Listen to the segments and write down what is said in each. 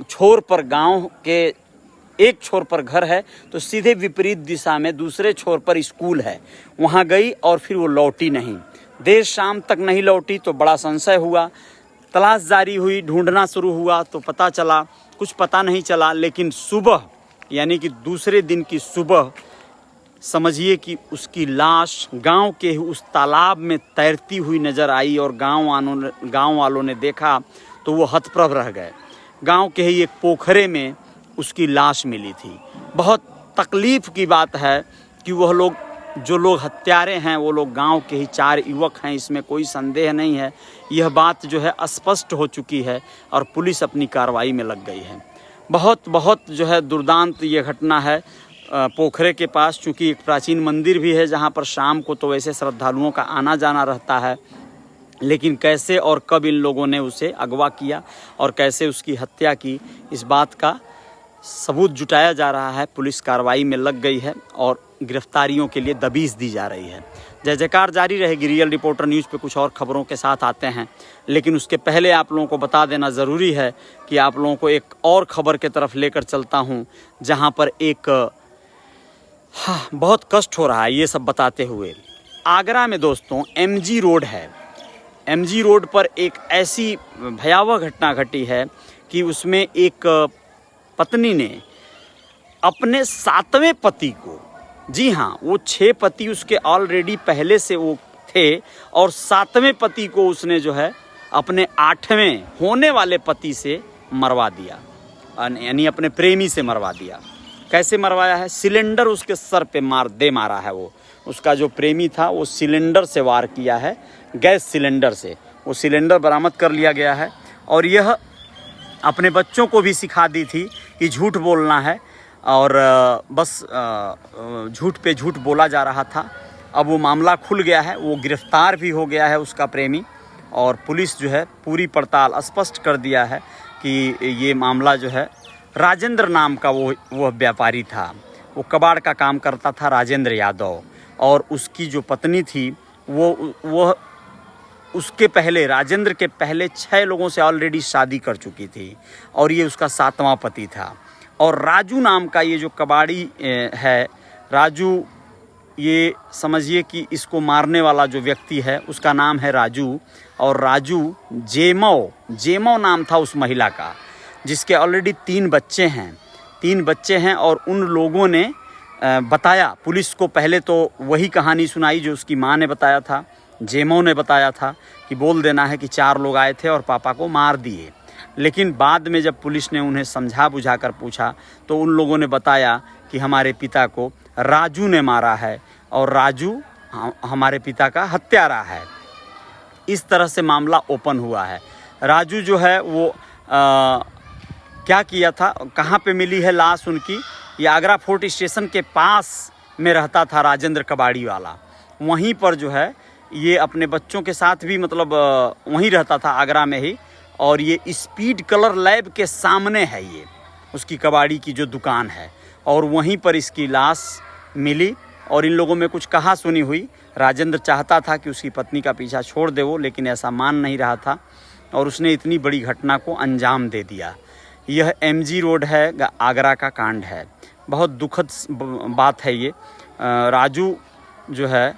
छोर पर गांव के एक छोर पर घर है तो सीधे विपरीत दिशा में दूसरे छोर पर स्कूल है। वहाँ गई और फिर वो लौटी नहीं। देर शाम तक नहीं लौटी तो बड़ा संशय हुआ। तलाश जारी हुई, ढूंढना शुरू हुआ तो पता चला, कुछ पता नहीं चला। लेकिन सुबह यानी कि दूसरे दिन की सुबह समझिए कि उसकी लाश गांव के उस तालाब में तैरती हुई नज़र आई और गांव वालों ने देखा तो वो हतप्रभ रह गए। गांव के ही एक पोखरे में उसकी लाश मिली थी। बहुत तकलीफ़ की बात है कि वह लोग, जो लोग हत्यारे हैं, वो लोग गांव के ही 4 युवक हैं, इसमें कोई संदेह नहीं है। यह बात जो है स्पष्ट हो चुकी है और पुलिस अपनी कार्रवाई में लग गई है। बहुत जो है दुर्दांत ये घटना है पोखरे के पास, चूँकि एक प्राचीन मंदिर भी है जहाँ पर शाम को तो वैसे श्रद्धालुओं का आना जाना रहता है। लेकिन कैसे और कब इन लोगों ने उसे अगवा किया और कैसे उसकी हत्या की, इस बात का सबूत जुटाया जा रहा है। पुलिस कार्रवाई में लग गई है और गिरफ्तारियों के लिए दबीज दी जा रही है। जय जयकार जारी रहेगी। रियल रिपोर्टर न्यूज़ पे कुछ और खबरों के साथ आते हैं, लेकिन उसके पहले आप लोगों को बता देना ज़रूरी है कि आप लोगों को एक और खबर के तरफ लेकर चलता हूँ, जहाँ पर एक बहुत कष्ट हो रहा है ये सब बताते हुए। आगरा में दोस्तों MG रोड है। MG रोड पर एक ऐसी भयावह घटना घटी है कि उसमें एक पत्नी ने अपने 7वें पति को, जी हाँ, वो 6 पति उसके ऑलरेडी पहले से वो थे और 7वें पति को उसने जो है अपने 8वें होने वाले पति से मरवा दिया, यानी अपने प्रेमी से मरवा दिया। कैसे मरवाया है? सिलेंडर उसके सर पे मारा है। वो उसका जो प्रेमी था वो सिलेंडर से वार किया है, गैस सिलेंडर से। वो सिलेंडर बरामद कर लिया गया है और यह अपने बच्चों को भी सिखा दी थी कि झूठ बोलना है और बस झूठ पे झूठ बोला जा रहा था। अब वो मामला खुल गया है, वो गिरफ्तार भी हो गया है उसका प्रेमी, और पुलिस जो है पूरी पड़ताल स्पष्ट कर दिया है कि ये मामला जो है, राजेंद्र नाम का वो व्यापारी था, वो कबाड़ का काम करता था, राजेंद्र यादव। और उसकी जो पत्नी थी वो उसके पहले, राजेंद्र के पहले 6 लोगों से ऑलरेडी शादी कर चुकी थी और ये उसका 7वां पति था। और राजू नाम का ये जो कबाड़ी है, राजू, ये समझिए कि इसको मारने वाला जो व्यक्ति है उसका नाम है राजू। और राजू जेमो नाम था उस महिला का, जिसके ऑलरेडी 3 बच्चे हैं। और उन लोगों ने बताया पुलिस को, पहले तो वही कहानी सुनाई जो उसकी माँ ने बताया था, जेमो ने बताया था कि बोल देना है कि 4 लोग आए थे और पापा को मार दिए। लेकिन बाद में जब पुलिस ने उन्हें समझा बुझा कर पूछा तो उन लोगों ने बताया कि हमारे पिता को राजू ने मारा है और राजू हमारे पिता का हत्यारा है। इस तरह से मामला ओपन हुआ है। राजू जो है वो क्या किया था, कहाँ पे मिली है लाश उनकी? ये आगरा फोर्ट स्टेशन के पास में रहता था राजेंद्र कबाड़ी वाला। वहीं पर जो है ये अपने बच्चों के साथ भी मतलब वहीं रहता था, आगरा में ही। और ये स्पीड कलर लैब के सामने है ये उसकी कबाड़ी की जो दुकान है, और वहीं पर इसकी लाश मिली। और इन लोगों में कुछ कहा सुनी हुई। राजेंद्र चाहता था कि उसकी पत्नी का पीछा छोड़ दे वो, लेकिन ऐसा मान नहीं रहा था और उसने इतनी बड़ी घटना को अंजाम दे दिया। यह MG रोड है, आगरा का कांड है। बहुत दुखद बात है ये। राजू जो है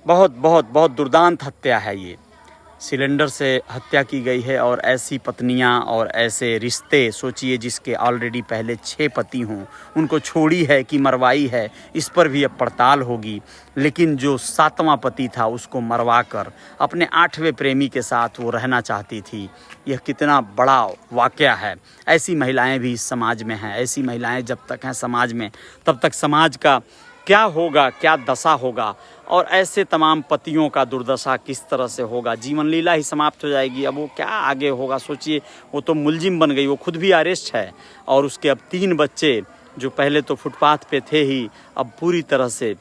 बहुत दुर्दांत हत्या है ये। सिलेंडर से हत्या की गई है। और ऐसी पत्नियां और ऐसे रिश्ते सोचिए, जिसके ऑलरेडी पहले 6 पति हों, उनको छोड़ी है कि मरवाई है, इस पर भी अब पड़ताल होगी। लेकिन जो 7वां पति था उसको मरवा कर अपने 8वें प्रेमी के साथ वो रहना चाहती थी। यह कितना बड़ा वाकया है। ऐसी महिलाएं भी इस समाज में हैं। ऐसी महिलाएं जब तक हैं समाज में, तब तक समाज का क्या होगा, क्या दशा होगा, और ऐसे तमाम पतियों का दुर्दशा किस तरह से होगा। जीवन लीला ही समाप्त हो जाएगी। अब वो क्या आगे होगा सोचिए। वो तो मुलजिम बन गई, वो खुद भी अरेस्ट है और उसके अब 3 बच्चे जो पहले तो फुटपाथ पे थे ही, अब पूरी तरह से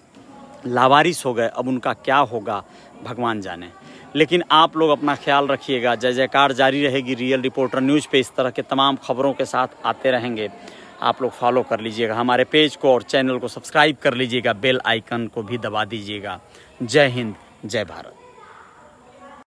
लावारिस हो गए। अब उनका क्या होगा भगवान जाने। लेकिन आप लोग अपना ख्याल रखिएगा। जय जयकार जारी रहेगी। रियल रिपोर्टर न्यूज़ पे इस तरह के तमाम खबरों के साथ आते रहेंगे। आप लोग फॉलो कर लीजिएगा हमारे पेज को और चैनल को सब्सक्राइब कर लीजिएगा। बेल आइकन को भी दबा दीजिएगा। जय हिंद, जय भारत।